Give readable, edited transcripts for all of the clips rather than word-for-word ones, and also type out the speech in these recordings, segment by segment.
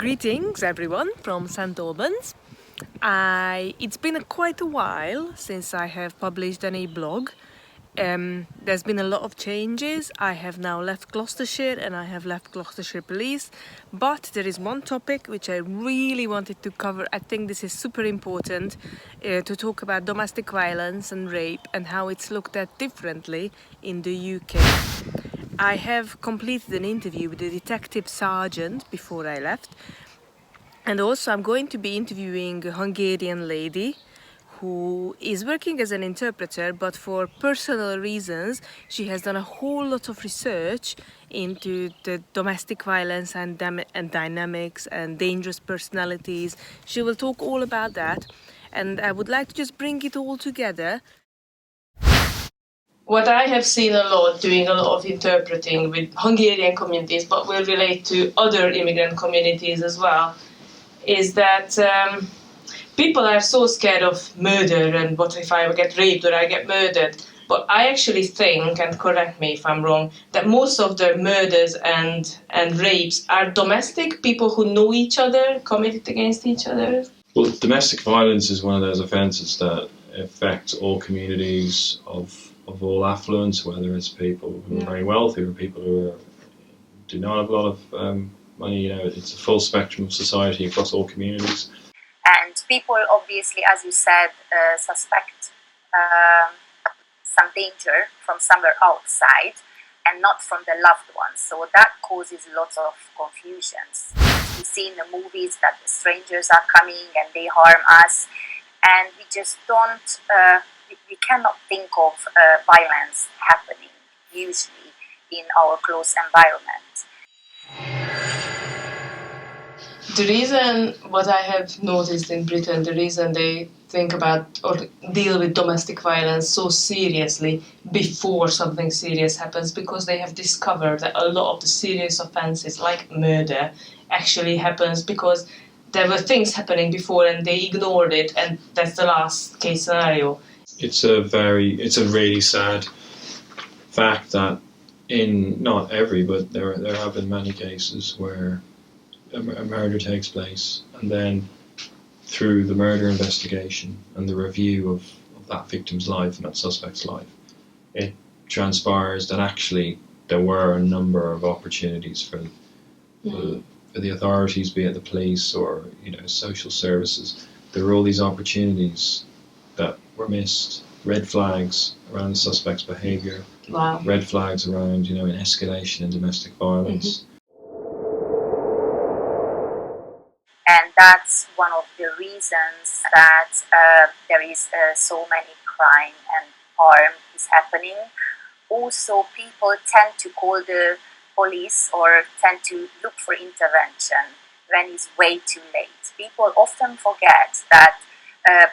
Greetings everyone from St. Albans. It's been quite a while since I have published any blog. There's been a lot of changes. I have now left Gloucestershire and I have left Gloucestershire Police, but there is one topic which I really wanted to cover. I think this is super important to talk about domestic violence and rape and how it's looked at differently in the UK. I have completed an interview with the detective sergeant before I left, and also I'm going to be interviewing a Hungarian lady who is working as an interpreter, but for personal reasons she has done a whole lot of research into the domestic violence and dynamics and dangerous personalities. She will talk all about that, and I would like to just bring it all together. What I have seen a lot, doing a lot of interpreting with Hungarian communities, but will relate to other immigrant communities as well, is that people are so scared of murder and what if I get raped or I get murdered. But I actually think, and correct me if I'm wrong, that most of the murders and rapes are domestic, people who know each other, committed against each other. Well, domestic violence is one of those offences that affects all communities of all affluence, whether it's people who are very wealthy or people who do not have a lot of money. It's a full spectrum of society across all communities. And people obviously, as you said, suspect some danger from somewhere outside and not from the loved ones. So that causes lots of confusions. We see in the movies that the strangers are coming and they harm us, and we just don't, we cannot think of violence happening usually in our close environment. The reason, what I have noticed in Britain, the reason they think about or deal with domestic violence so seriously before something serious happens, because they have discovered that a lot of the serious offences like murder actually happens because there were things happening before and they ignored it, and that's the last case scenario. It's a really sad fact that in not every, but there have been many cases where a murder takes place, and then through the murder investigation and the review of that victim's life and that suspect's life, it transpires that actually there were a number of opportunities for the authorities, be it the police or social services. There were all these opportunities that were missed. Red flags around the suspect's behaviour. Wow. Red flags around an escalation in domestic violence. And that's one of the reasons that there is so many crime and harm is happening. Also, people tend to call the police or tend to look for intervention when it's way too late. People often forget that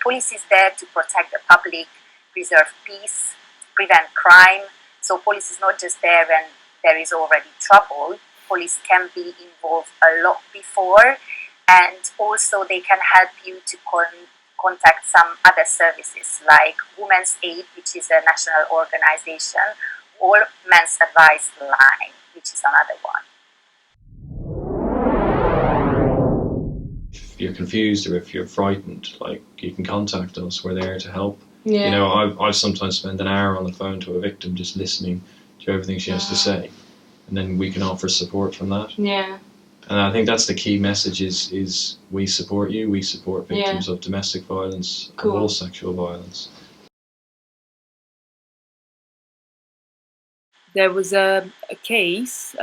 police is there to protect the public, preserve peace, prevent crime. So police is not just there when there is already trouble. Police can be involved a lot before. And also they can help you to contact some other services like Women's Aid, which is a national organization, or Men's Advice Line, which is another one. If you're confused or if you're frightened, you can contact us. We're there to help. Yeah. I've sometimes spent an hour on the phone to a victim just listening to everything she has to say, and then we can offer support from that. Yeah. And I think that's the key message is we support you, we support victims of domestic violence, of all sexual violence. There was a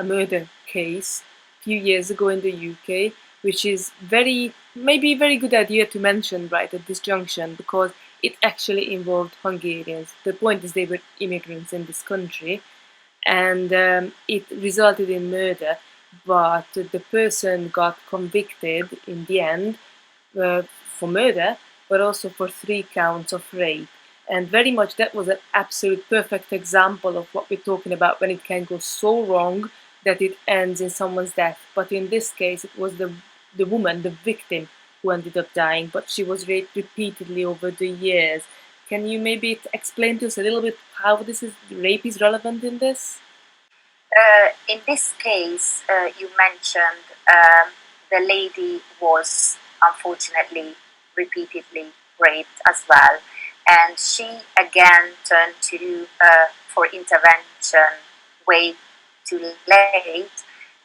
murder case, a few years ago in the UK, which is maybe a very good idea to mention right at this junction, because it actually involved Hungarians. The point is they were immigrants in this country, and it resulted in murder. But the person got convicted in the end for murder, but also for 3 counts of rape. And very much that was an absolute perfect example of what we're talking about, when it can go so wrong that it ends in someone's death. But in this case, it was the woman, the victim, who ended up dying, but she was raped repeatedly over the years. Can you maybe explain to us a little bit how rape is relevant in this? In this case, you mentioned the lady was unfortunately repeatedly raped as well. And she again turned to for intervention way too late,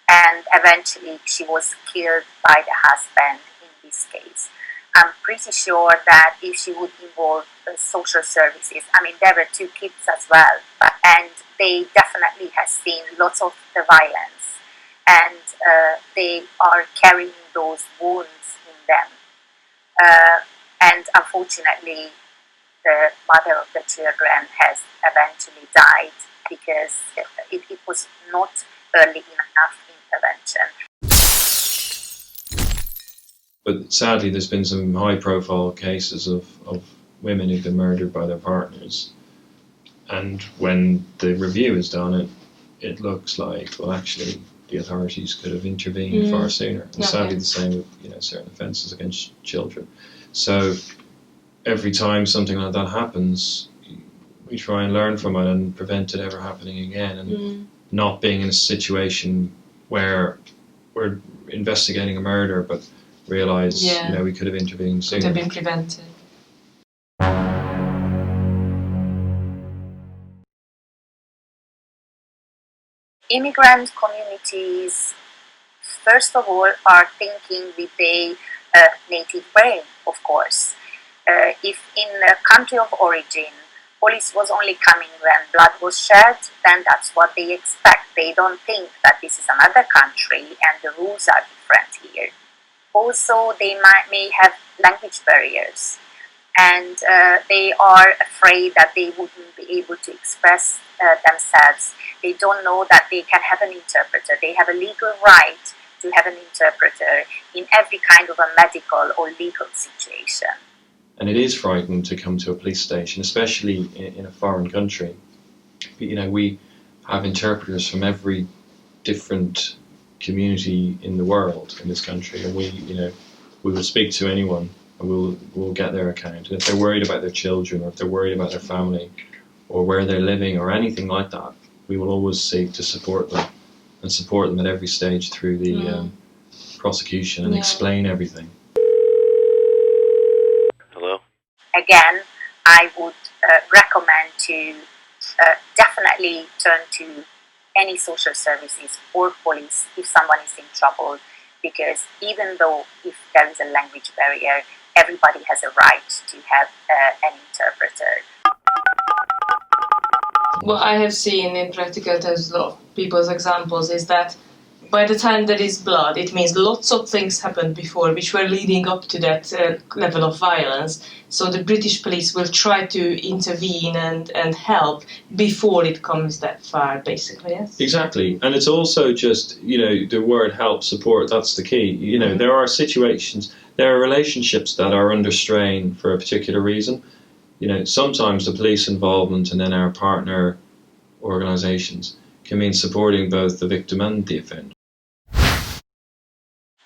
and eventually she was killed by the husband in this case. I'm pretty sure that if she would involve social services, I mean, there were 2 kids as well, and they definitely have seen lots of the violence, and they are carrying those wounds in them. And unfortunately, the mother of the children has eventually died because it was not early enough intervention. But sadly, there's been some high-profile cases of women who've been murdered by their partners, and when the review is done, it looks like, well, actually, the authorities could have intervened far sooner. And sadly, the same with certain offences against children. So every time something like that happens, we try and learn from it and prevent it ever happening again, and not being in a situation where we're investigating a murder but realise we could have intervened sooner. Could have been prevented. Immigrant communities, first of all, are thinking with their native brain, of course. If in the country of origin, police was only coming when blood was shed, then that's what they expect. They don't think that this is another country and the rules are different here. Also, they may have language barriers, and they are afraid that they wouldn't be able to express themselves. They don't know that they can have an interpreter. They have a legal right to have an interpreter in every kind of a medical or legal situation. And it is frightening to come to a police station, especially in a foreign country. We have interpreters from every different community in the world in this country, and we will speak to anyone and we'll get their account. And if they're worried about their children, or if they're worried about their family, or where they're living, or anything like that, we will always seek to support them, and support them at every stage through the prosecution, and explain everything. Hello? Again, I would recommend to definitely turn to any social services or police if someone is in trouble, because even though if there is a language barrier, everybody has a right to have an interpreter. What I have seen in practical terms, a lot of people's examples, is that by the time there is blood, it means lots of things happened before which were leading up to that level of violence. So the British police will try to intervene and help before it comes that far, basically, yes? Exactly. And it's also just, the word help, support, that's the key. There are situations, there are relationships that are under strain for a particular reason. Sometimes the police involvement and then our partner organisations can mean supporting both the victim and the offender.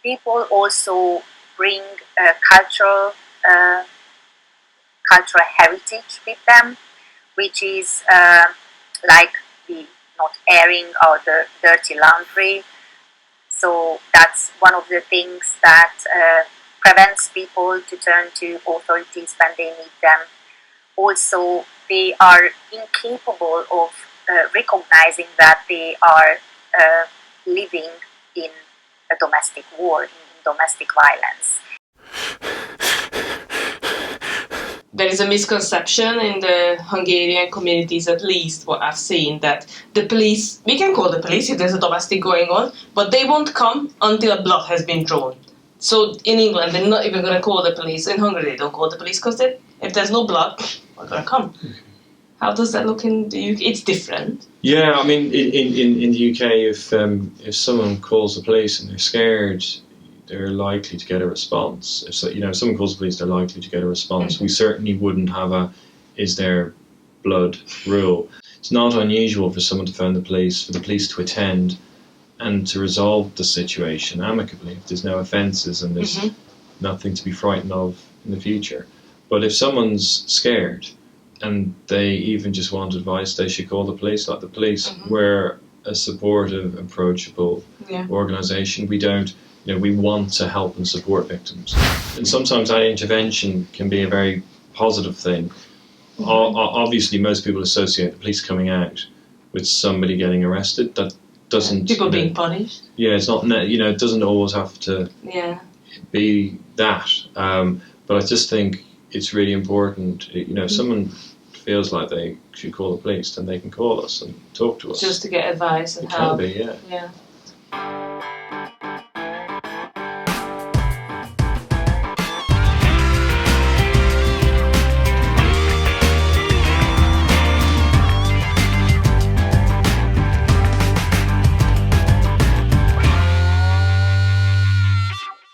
People also bring cultural heritage with them, which is like the not airing or the dirty laundry. So that's one of the things that prevents people to turn to authorities when they need them. Also, they are incapable of recognizing that they are living in a domestic war, in domestic violence. There is a misconception in the Hungarian communities, at least what I've seen, that the police, we can call the police if there's a domestic going on, but they won't come until blood has been drawn. So in England, they're not even going to call the police. In Hungary, they don't call the police because if there's no blood, they're going to come. How does that look in the UK? It's different. Yeah, I mean, in the UK, if someone calls the police and they're scared, they're likely to get a response. If someone calls the police, they're likely to get a response. Mm-hmm. We certainly wouldn't have a "is there blood" rule. It's not unusual for someone to phone the police, for the police to attend, and to resolve the situation amicably if there's no offences and there's nothing to be frightened of in the future. But if someone's scared and they even just want advice, they should call the police. Like the police, we're a supportive, approachable organisation. We don't, we want to help and support victims. And sometimes that intervention can be a very positive thing. Obviously, most people associate the police coming out with somebody getting arrested. That doesn't... People being punished. Yeah, it's not, it doesn't always have to be that. But I just think it's really important, if someone feels like they should call the police, then they can call us and talk to us. Just to get advice and it help. Can be, yeah. Yeah.